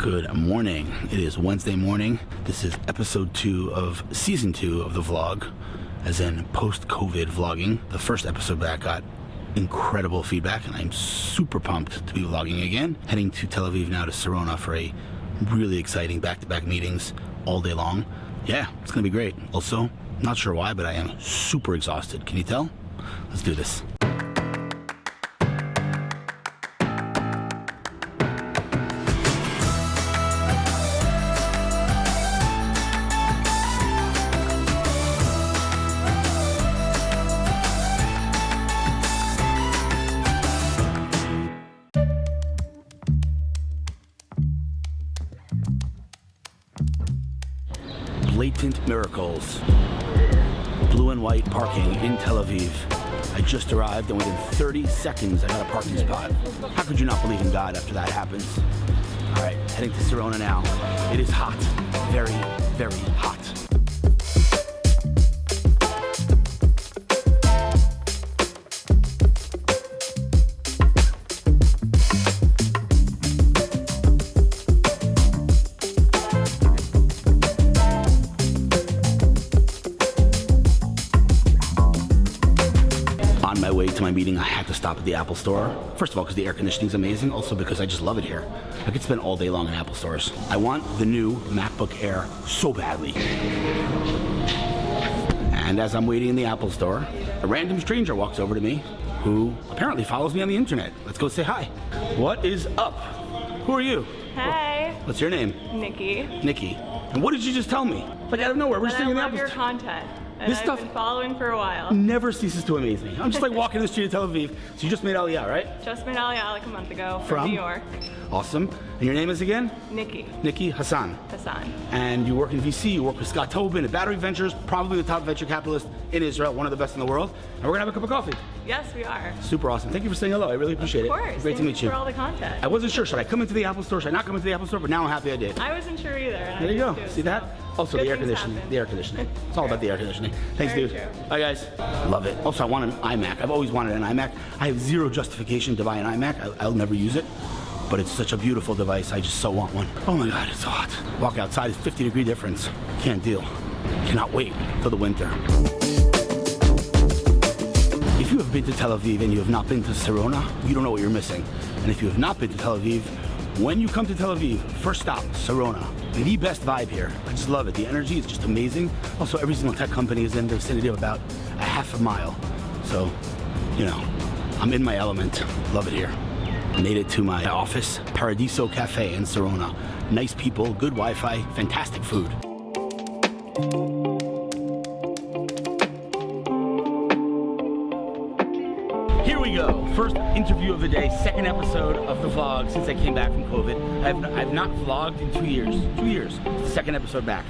Good morning. It is Wednesday morning. This is episode 2 of season 2 of the vlog, as in post-COVID vlogging. The first episode back got incredible feedback, and I'm super pumped to be vlogging again. Heading to Tel Aviv now to Sarona for a really exciting back-to-back meetings all day long. Yeah, it's gonna be great. Also, not sure why, but I am super exhausted. Can you tell? Let's do this. Blatant miracles. Blue and white parking in Tel Aviv. I just arrived and within 30 seconds I got a parking spot. How could you not believe in God after that happens? All right, heading to Sarona now. It is hot, very, very hot. On my way to my meeting, I had to stop at the Apple store. First of all, because the air conditioning is amazing. Also because I just love it here. I could spend all day long in Apple stores. I want the new MacBook Air so badly. And as I'm waiting in the Apple store, a random stranger walks over to me who apparently follows me on the internet. Let's go say hi. What is up? Who are you? Hey. What's your name? Nikki. Nikki. And what did you just tell me? Like out of nowhere, we're just sitting in the Apple store. I love your content. And This I've stuff been following for a while. never ceases to amaze me. I'm just like walking the street of Tel Aviv. So you just made Aliyah, right? Just been Aliyah like a month ago From? New York. Awesome. And your name is again? Nikki. Nikki Hassan. Hassan. And you work in VC, you work with Scott Tobin at Battery Ventures, probably the top venture capitalist in Israel, one of the best in the world. And we're gonna have a cup of coffee. Yes, we are. Super awesome. Thank you for saying hello. I really appreciate Of course. it. Great to meet Thanks you. for all the content. I wasn't sure. Should I come into the Apple store? Should I not come into the Apple store? But now I'm happy I did. I wasn't sure either. And There you go. I just See that? Also, Good the air things conditioning. happen. The air conditioning. It's all about the air conditioning. Thanks, Very dude. true. Bye, guys. Love it. Also, I want an iMac. I've always wanted an iMac. I have zero justification to buy an iMac. I'll never use it. But it's such a beautiful device. I just so want one. Oh my God, it's so hot. Walk outside, it's 50-degree difference. Can't deal. Cannot wait till the winter. If you have been to Tel Aviv and you have not been to Sarona, you don't know what you're missing. And if you have not been to Tel Aviv, when you come to Tel Aviv, first stop, Sarona. The best vibe here. I just love it. The energy is just amazing. Also, every single tech company is in the vicinity of about a half a mile. So, you know, I'm in my element. Love it here. Made it to my office, Paradiso Cafe in Sarona. Nice people, good Wi-Fi, fantastic food. Here we go. First interview of the day, second episode of the vlog since I came back from COVID. I've not vlogged in 2 years. 2 years. Second episode back.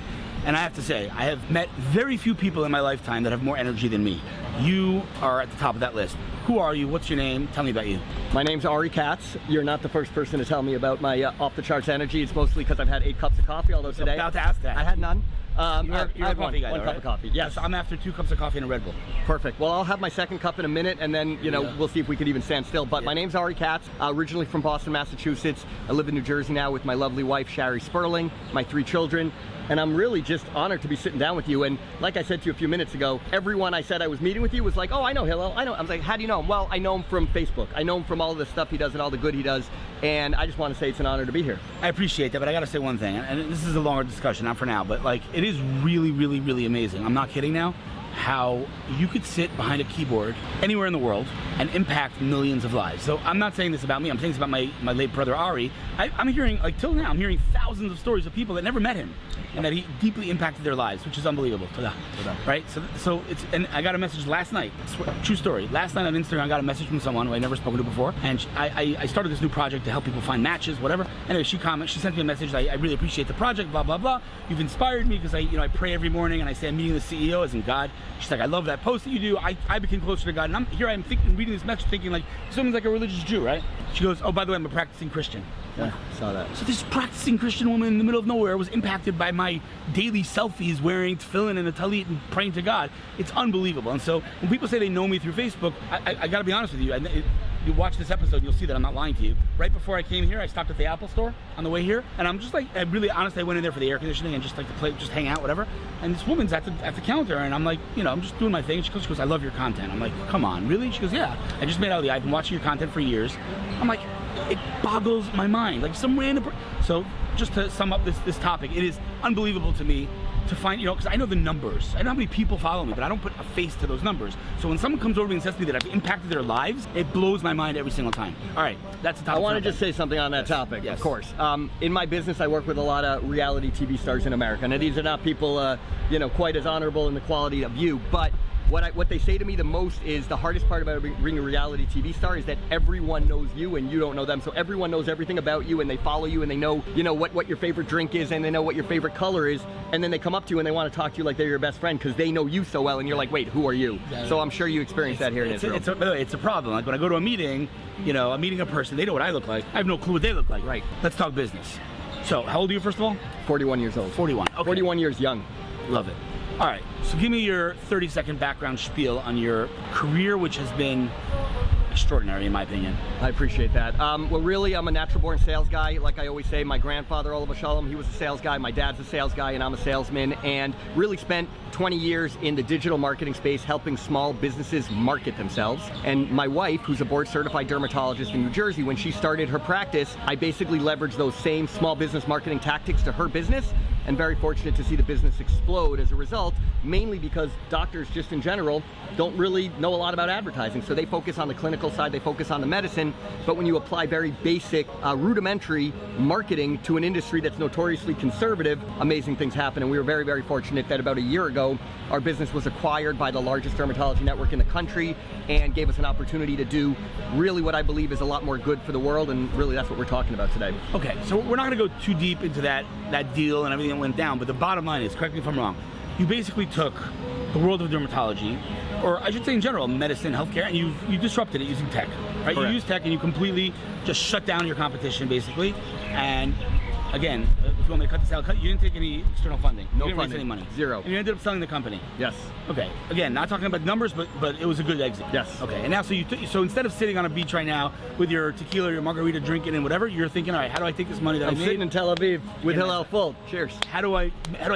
And I have to say, I have met very few people in my lifetime that have more energy than me. You are at the top of that list. Who are you? What's your name? Tell me about you. My name's Ari Katz. You're not the first person to tell me about my off-the-charts energy. It's mostly because I've had 8 cups of coffee, although today About to ask that. I had none. You're I a had coffee guy, one though, cup right? of coffee. Yes. I'm after 2 cups of coffee and a Red Bull. Perfect. Well, I'll have my second cup in a minute, and then, you know, we'll see if we can even stand still. But my name's Ari Katz, originally from Boston, Massachusetts. I live in New Jersey now with my lovely wife, Shari Sperling, my 3 children. And I'm really just honored to be sitting down with you. And like I said to you a few minutes ago, everyone I said I was meeting with you was like, oh, I know Hillel, I know. I was like, how do you know him? Well, I know him from Facebook. I know him from all of the stuff he does and all the good he does. And I just want to say it's an honor to be here. I appreciate that, but I gotta say one thing, and this is a longer discussion, not for now, but like, it is really, really, really amazing. I'm not kidding now. How you could sit behind a keyboard anywhere in the world and impact millions of lives. So I'm not saying this about me, I'm saying this about my late brother Ari. I'm hearing, like till now, I'm hearing thousands of stories of people that never met him and that he deeply impacted their lives, which is unbelievable. Right? So it's, and I got a message last night, true story. Last night on Instagram, I got a message from someone who I'd never spoken to before, and I started this new project to help people find matches, whatever. Anyway, she sent me a message, I really appreciate the project, blah, blah, blah. You've inspired me because I pray every morning and I say I'm meeting the CEO as in God. She's like, I love that post that you do. I became closer to God. And I'm thinking, reading this message, thinking like, someone's like a religious Jew, right? She goes, oh, by the way, I'm a practicing Christian. Yeah, saw that. So this practicing Christian woman in the middle of nowhere was impacted by my daily selfies wearing tefillin and a talit and praying to God. It's unbelievable. And so when people say they know me through Facebook, I gotta be honest with you. you watch this episode and you'll see that I'm not lying to you. Right before I came here, I stopped at the Apple store on the way here, and I'm just like, I really, honestly, I went in there for the air conditioning and just like to play, just hang out, whatever. And this woman's at the counter, and I'm like, you know, I'm just doing my thing. She goes, I love your content. I'm like, come on, really? She goes, yeah. I just made out of the, I've been watching your content for years. I'm like, it boggles my mind. Like some random, so just to sum up this topic, it is unbelievable to me to find, you know, because I know the numbers. I know how many people follow me, but I don't put a face to those numbers. So when someone comes over to me and says to me that I've impacted their lives, it blows my mind every single time. All right, that's the topic. I want to just say something on that topic, of course. In my business, I work with a lot of reality TV stars in America. Now, these are not people, you know, quite as honorable in the quality of you, but what they say to me the most is the hardest part about being a reality TV star is that everyone knows you and you don't know them. So everyone knows everything about you and they follow you and they know, you know, what your favorite drink is and they know what your favorite color is. And then they come up to you and they want to talk to you like they're your best friend because they know you so well and you're like, wait, who are you? Yeah. So I'm sure you experience that here in Israel. It's a problem. Like when I go to a meeting, you know, I'm meeting a person, they know what I look like. I have no clue what they look like. Right. Let's talk business. So how old are you, first of all? 41 years old. 41. Okay. 41 years young. Love it. All right, so give me your 30-second background spiel on your career, which has been extraordinary in my opinion. I appreciate that. Well, really, I'm a natural-born sales guy. Like I always say, my grandfather, Olav Shalom, he was a sales guy. My dad's a sales guy, and I'm a salesman. And really spent 20 years in the digital marketing space helping small businesses market themselves. And my wife, who's a board-certified dermatologist in New Jersey, when she started her practice, I basically leveraged those same small business marketing tactics to her business. And very fortunate to see the business explode as a result, mainly because doctors just in general don't really know a lot about advertising. So they focus on the clinical side, they focus on the medicine, but when you apply very basic, rudimentary marketing to an industry that's notoriously conservative, amazing things happen. And we were very, very fortunate that about a year ago, our business was acquired by the largest dermatology network in the country and gave us an opportunity to do really what I believe is a lot more good for the world, and really that's what we're talking about today. Okay, so we're not gonna go too deep into that deal and everything that went down, but the bottom line is, correct me if I'm wrong, you basically took the world of dermatology, or I should say in general, medicine, healthcare, and you disrupted it using tech, right? Correct. You used tech and you completely just shut down your competition, basically. And again, if you want me to cut this out, you didn't take any external funding. No you didn't funding. raise any money. Zero. And you ended up selling the company. Yes. Okay. Again, not talking about numbers, but it was a good exit. Yes. Okay. And now, so instead of sitting on a beach right now with your tequila, your margarita, drinking and whatever, you're thinking, all right, how do I take this money that I'm I made? sitting in Tel Aviv with Hillel full. Cheers. How do I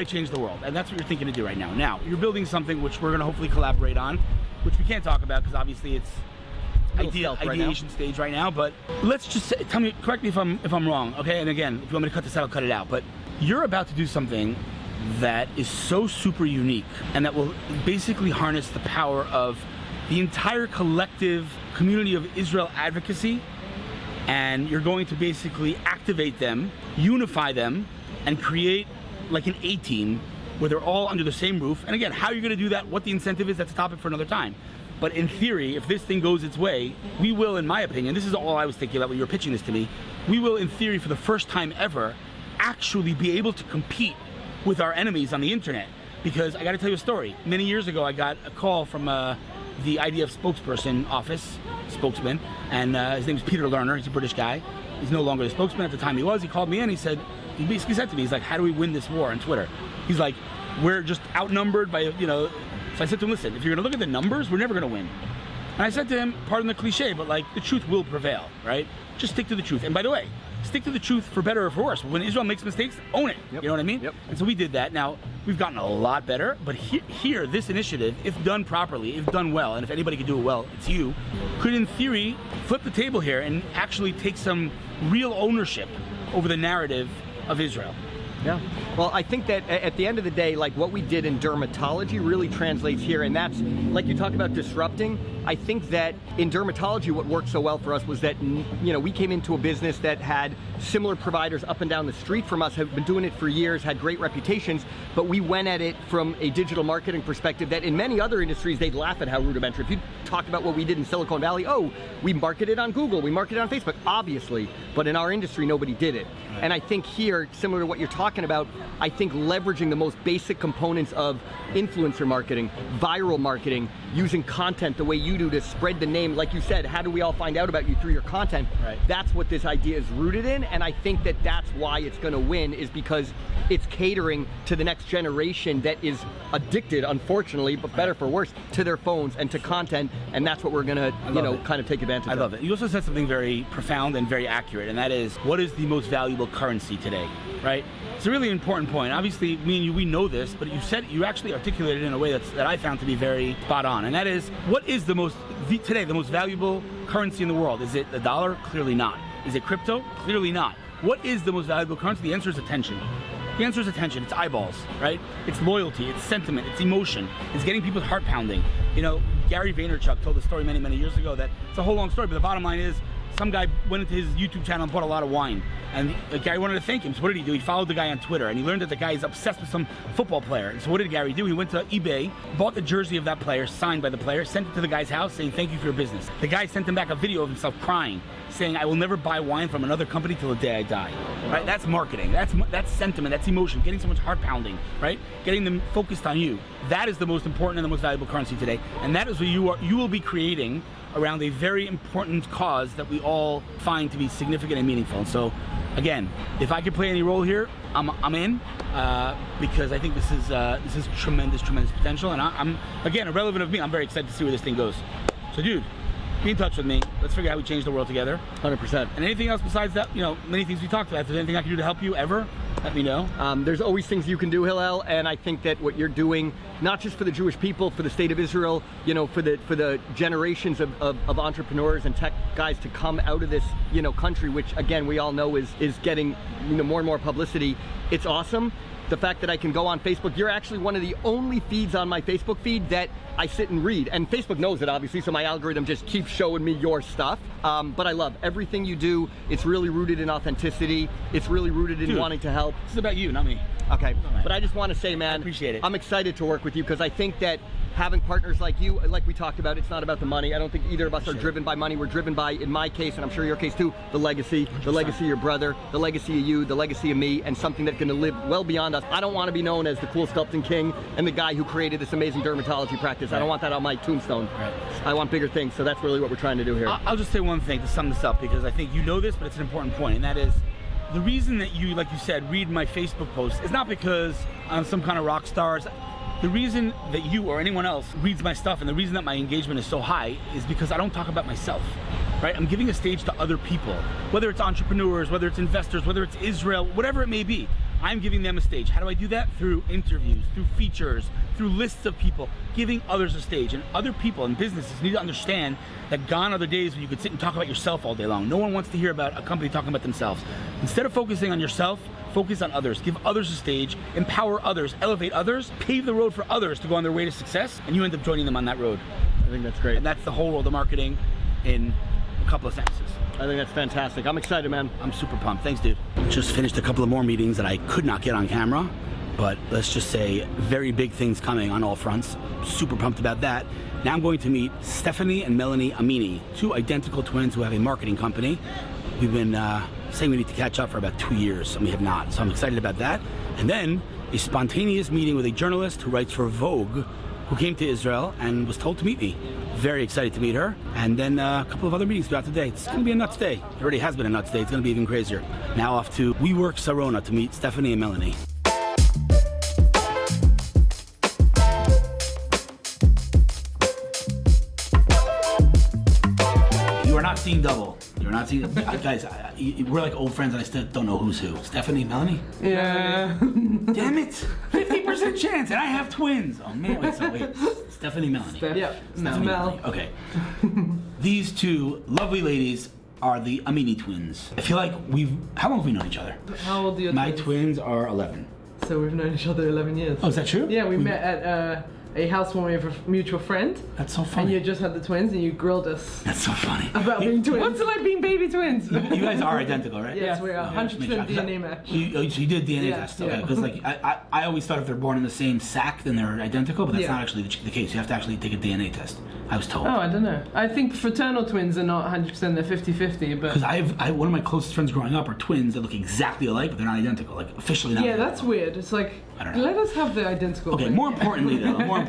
change the world? And that's what you're thinking to do right now. Now, you're building something which we're going to hopefully collaborate on, which we can't talk about because obviously it's ideation stage right now. But let's just say, tell me, correct me if I'm wrong, okay? And again, if you want me to cut this out, I'll cut it out. But you're about to do something that is so super unique and that will basically harness the power of the entire collective community of Israel advocacy, and you're going to basically activate them, unify them, and create like an A-team where they're all under the same roof. And again, how you're going to do that, what the incentive is, that's a topic for another time. But in theory, if this thing goes its way, we will, in my opinion, this is all I was thinking about when you were pitching this to me, we will, in theory, for the first time ever, actually be able to compete with our enemies on the internet. Because I got to tell you a story. Many years ago, I got a call from the IDF spokesperson office, spokesman, and his name is Peter Lerner. He's a British guy. He's no longer the spokesman. At the time he was. He called me in. He basically said to me, he's like, how do we win this war on Twitter? He's like, we're just outnumbered by, you know. So I said to him, listen, if you're going to look at the numbers, we're never going to win. And I said to him, pardon the cliche, but like, the truth will prevail, right? Just stick to the truth. And by the way, stick to the truth for better or for worse. When Israel makes mistakes, own it. Yep. You know what I mean? Yep. And so we did that. Now, we've gotten a lot better, but here, this initiative, if done properly, if done well, and if anybody can do it well, it's you, could in theory flip the table here and actually take some real ownership over the narrative of Israel. Yeah. Well, I think that at the end of the day, like what we did in dermatology really translates here, and that's, like you talk about disrupting, I think that in dermatology what worked so well for us was that, you know, we came into a business that had similar providers up and down the street from us, have been doing it for years, had great reputations, but we went at it from a digital marketing perspective that in many other industries they'd laugh at how rudimentary. If you talked about what we did in Silicon Valley, oh, we marketed on Google, we marketed on Facebook, obviously, but in our industry nobody did it. Right. And I think here, similar to what you're talking talking about, I think, leveraging the most basic components of influencer marketing, viral marketing, using content the way you do to spread the name. Like you said, how do we all find out about you? Through your content. Right. That's what this idea is rooted in, and I think that that's why it's going to win, is because it's catering to the next generation that is addicted, unfortunately, but better for worse, to their phones and to content, and that's what we're going to, kind of take advantage of. I love it. You also said something very profound and very accurate, and that is, what is the most valuable currency today, right? It's a really important point. Obviously, me and you, we know this, but you actually articulated it in a way that I found to be very spot on, and that is, what is the most valuable currency in the world? Is it the dollar? Clearly not. Is it crypto? Clearly not. What is the most valuable currency? The answer is attention. The answer is attention. It's eyeballs, right? It's loyalty, it's sentiment, it's emotion, it's getting people's heart pounding. You know, Gary Vaynerchuk told the story many, many years ago that it's a whole long story, but the bottom line is, some guy went into his YouTube channel and bought a lot of wine. And the guy wanted to thank him. So what did he do? He followed the guy on Twitter, and he learned that the guy is obsessed with some football player. And so what did Gary do? He went to eBay, bought the jersey of that player, signed by the player, sent it to the guy's house saying, thank you for your business. The guy sent him back a video of himself crying, saying, I will never buy wine from another company till the day I die. Right? That's marketing. That's sentiment. That's emotion. Getting someone's heart pounding. Right? Getting them focused on you. That is the most important and the most valuable currency today. And that is what you will be creating around a very important cause that we all find to be significant and meaningful. And so, again, if I could play any role here, I'm in, because I think this is tremendous potential. And I'm again, irrelevant of me, I'm very excited to see where this thing goes. So, dude, be in touch with me. Let's figure out how we change the world together. 100%. And anything else besides that, many things we talked about. If there's anything I can do to help you ever, let me know. There's always things you can do, Hillel, and I think that what you're doing, not just for the Jewish people, for the state of Israel, for the generations of entrepreneurs and tech guys to come out of this, country, which again we all know is getting more and more publicity. It's awesome. The fact that I can go on Facebook, you're actually one of the only feeds on my Facebook feed that I sit and read. And Facebook knows it, obviously, so my algorithm just keeps showing me your stuff. But I love everything you do. It's really rooted in authenticity. It's really rooted in wanting to help. This is about you, not me. Okay, but I just want to say, man, I appreciate it. I'm excited to work with you because I think that having partners like you, like we talked about, it's not about the money. I don't think either of us are driven by money. We're driven by, in my case, and I'm sure your case too, the legacy, 100%. The legacy of your brother, the legacy of you, the legacy of me, and something that's going to live well beyond us. I don't want to be known as the cool sculpting king and the guy who created this amazing dermatology practice. Right. I don't want that on my tombstone. Right. I want bigger things, so that's really what we're trying to do here. I'll just say one thing to sum this up, because I think you know this, but it's an important point, and that is, the reason that you, like you said, read my Facebook post is not because I'm some kind of rock star. The reason that you or anyone else reads my stuff, and the reason that my engagement is so high, is because I don't talk about myself, right? I'm giving a stage to other people, whether it's entrepreneurs, whether it's investors, whether it's Israel, whatever it may be. I'm giving them a stage. How do I do that? Through interviews, through features, through lists of people, giving others a stage. And other people and businesses need to understand that gone are the days when you could sit and talk about yourself all day long. No one wants to hear about a company talking about themselves. Instead of focusing on yourself, focus on others. Give others a stage, empower others, elevate others, pave the road for others to go on their way to success, and you end up joining them on that road. I think that's great. And that's the whole world of marketing in a couple of sentences. I think that's fantastic. I'm excited, man. I'm super pumped. Thanks, dude. Just finished a couple of more meetings that I could not get on camera, but let's just say very big things coming on all fronts. Super pumped about that. Now I'm going to meet Stephanie and Melanie Amini, two identical twins who have a marketing company. We've been saying we need to catch up for about 2 years, and we have not. So I'm excited about that. And then a spontaneous meeting with a journalist who writes for Vogue, who came to Israel and was told to meet me. Very excited to meet her. And then a couple of other meetings throughout the day. It's going to be a nuts day. It already has been a nuts day. It's going to be even crazier. Now off to WeWork Sarona to meet Stephanie and Melanie. You are not seeing double. You're not seeing, guys, we're like old friends and I still don't know who's who. Stephanie, Melanie? Yeah. Damn it! 50% chance, and I have twins. Oh man, wait. Stephanie, Melanie. Yeah. Stephanie, Melanie. Okay. These two lovely ladies are the Amini twins. I feel like how long have we known each other? How old are your My twins? twins are 11. So we've known each other 11 years. Oh, is that true? Yeah, we met at a housewarming of a mutual friend. That's so And funny. you just had the twins, and you grilled us That's so funny. about being twins. What's it like being baby twins? You guys are identical, right? Yes, we are. Yeah, 100% make sure. DNA match. So you did DNA Yeah, test, okay? yeah. Because like I always thought if they're born in the same sack, then they're identical, but that's Yeah. not actually the case. You have to actually take a DNA test. I was told. Oh, I don't know. I think fraternal twins are not 100%, they're 50-50, but... Because one of my closest friends growing up are twins that look exactly alike, but they're not identical. Like officially not. Yeah, identical. that's weird. It's like, I don't know. let us have the identical Okay, thing. more importantly though, more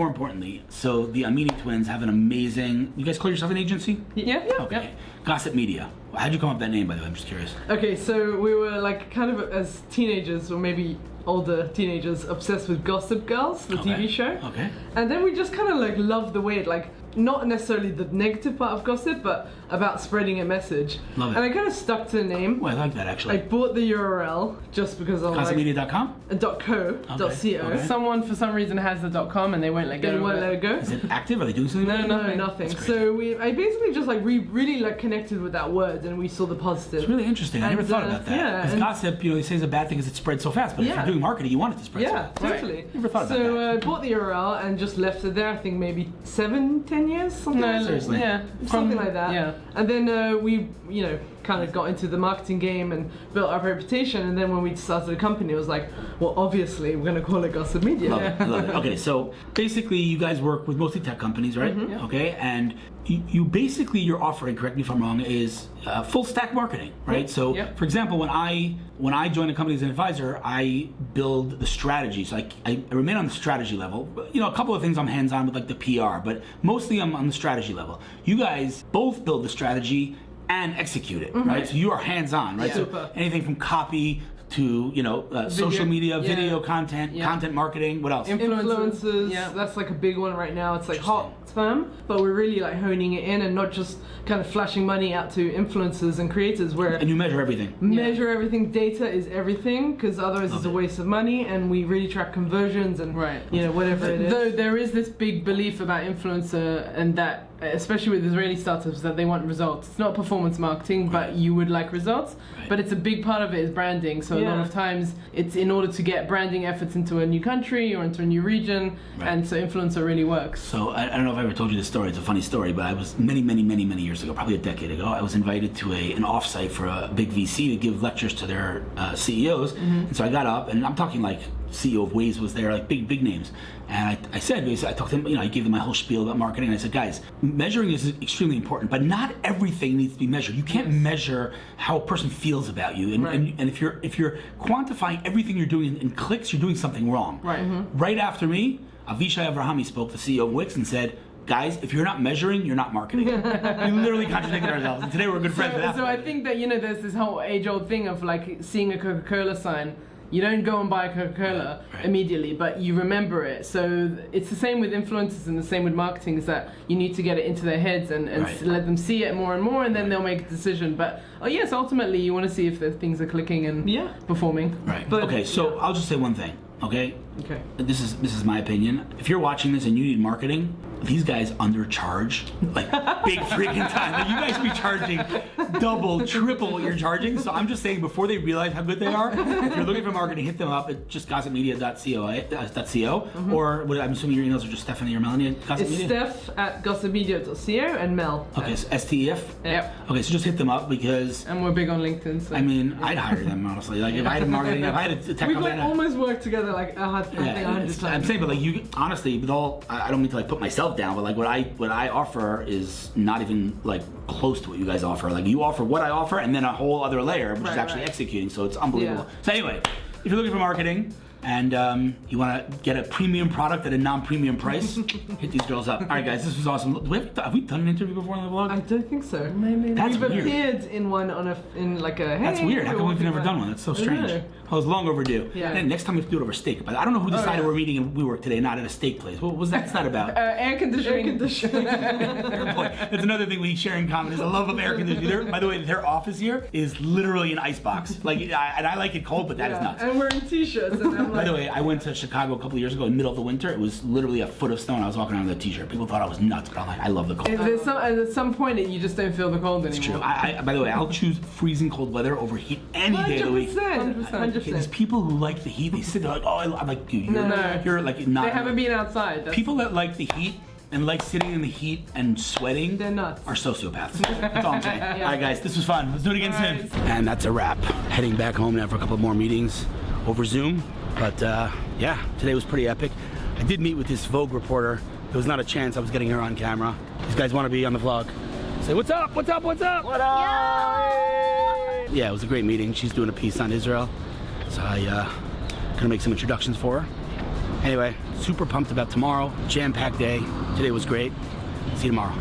importantly, so the Amini twins have an amazing. You guys call yourself an agency? Yeah? Okay. Gossip Media. How'd you come up with that name, by the way? I'm just curious. Okay, so we were like kind of as teenagers, or maybe older teenagers, obsessed with Gossip Girls, the TV show. Okay. And then we just kind of like loved the way it, like, not necessarily the negative part of gossip, but about spreading a message. Love it. And I kind of stuck to the name. Oh, I like that I actually. bought the URL just because I was like, GossipMedia.com? .co.co. Okay. Someone for some reason has the .com and they won't let go They of won't it. let it go. Is it active? Are they doing something? No, with it? No, nothing. That's great. So I basically just like really like connected with that word, and we saw the positive. It's really interesting. I never And, thought about that. yeah, Because and- gossip, they say is a bad thing because it spreads so fast. But if Yeah. you're doing marketing, you want it to spread so Yeah, fast. totally. Never thought about So that. I bought the URL and just left it there. I think maybe 7-10 years, something No, like that. Seriously. Yeah. Something like that. Yeah. And then we, kind of got into the marketing game and built our reputation. And then when we started the company, it was like, well, obviously we're going to call it Gossip Media. Love it, love it. Okay, so basically you guys work with mostly tech companies, right? Mm-hmm. Okay, and you basically, your offering, correct me if I'm wrong, is full stack marketing, right? So, Yep. for example, when I join a company as an advisor, I build the strategy. So I remain on the strategy level. A couple of things I'm hands-on with, like the PR, but mostly I'm on the strategy level. You guys both build the strategy and execute it, right? So you are hands-on, right? Yeah. So Super. anything from copy to social media, yeah. video content, Yeah. content marketing. What else? Influencers, Yeah. that's like a big one right now. It's like hot term, but we're really like honing it in and not just kind of flashing money out to influencers and creators where And you measure everything. measure everything. Data is everything, because otherwise Love it's a it. waste of money, and we really track conversions and Right. whatever it is. Though there is this big belief about influencer, and that, especially with Israeli startups, that they want results. It's not performance marketing, but you would like results. Right. But it's a big part of it is branding. So a lot Yeah. of times it's in order to get branding efforts into a new country or into a new region, Right. and so influencer really works. So I don't know if I ever told you this story. It's a funny story, but I was many years ago, probably a decade ago. I was invited to an offsite for a big VC to give lectures to their CEOs, and so I got up, and I'm talking like CEO of Waze was there, like big names. And I said, basically, I talked to him, I gave them my whole spiel about marketing, and I said, guys, measuring is extremely important, but not everything needs to be measured. You can't measure how a person feels about you, and, Right. and if you're quantifying everything you're doing in clicks, you're doing something wrong. Right. Right after me, Avishai Avrahami spoke, the CEO of Wix, and said, guys, if you're not measuring, you're not marketing. We literally contradicted ourselves. And today we're good friends. So I think that, there's this whole age-old thing of like seeing a Coca-Cola sign. You don't go and buy a Coca-Cola Right. immediately, but you remember it. So it's the same with influencers and the same with marketing, is that you need to get it into their heads and Right. let them see it more and more, and then they'll make a decision. But yes, ultimately you want to see if the things are clicking and Yeah. performing. Right. But- Okay, so I'll just say one thing, okay? Okay. This is my opinion. If you're watching this and you need marketing, these guys undercharge like big freaking time. Like, you guys be charging double, triple what you're charging. So I'm just saying, before they realize how good they are, if you're looking for marketing, hit them up at just gossipmedia.co, or what, I'm assuming your emails are just Stephanie or Melanie at Gossip It's Media? Steph at gossipmedia.co and Mel. Okay, so STEF? Yep. Okay, so just hit them up because, And we're big on LinkedIn. So. I mean, I'd hire them, honestly. Like, if I had a marketing, if I had a tech We've company, like almost worked together like I think 100 it's- times. I'm saying, but like you, honestly, with all, I don't mean to like put myself down, but like what I offer is not even like close to what you guys offer. Like you offer what I offer, and then a whole other layer, which is Right, actually right. executing. So it's unbelievable. Yeah. So anyway, if you're looking for marketing and you want to get a premium product at a non-premium price, hit these girls up. All right, guys, this was awesome. Have we done an interview before on the vlog? I don't think so. That's We've weird. appeared in one in like a. Hey, That's weird. How come we've we're never walking done one? That's so by. I strange. know. Oh, it's long overdue. Yeah. And next time we have to do it over steak. But I don't know who decided yeah. we're meeting in WeWork today, not at a steak place. What was that about? Air conditioning. Air conditioning. Fair point. That's another thing we share in common is a love of air conditioning. By the way, their office here is literally an icebox. Like, and I like it cold, but that is nuts. And wearing t-shirts, and I'm By the way, I went to Chicago a couple of years ago in the middle of the winter. It was literally a foot of snow and I was walking around with a t-shirt. People thought I was nuts, but I'm like, I love the cold. At some point, you just don't feel the cold anymore. It's true. By the way, I'll choose freezing cold weather over heat any day of the week. 100%. There's people who like the heat. They sit there like, oh, I'm like, dude, you're like not. They haven't been outside. People that like the heat and like sitting in the heat and sweating, they're nuts. Are sociopaths. That's all I'm saying. All right, guys, this was fun. Let's do it again soon. Right. And that's a wrap. Heading back home now for a couple more meetings over Zoom. But yeah, today was pretty epic. I did meet with this Vogue reporter. There was not a chance I was getting her on camera. These guys want to be on the vlog. Say, what's up? What's up? What's up? What up? Yeah, it was a great meeting. She's doing a piece on Israel. So I gonna make some introductions for her. Anyway, super pumped about tomorrow. Jam-packed day. Today was great. See you tomorrow.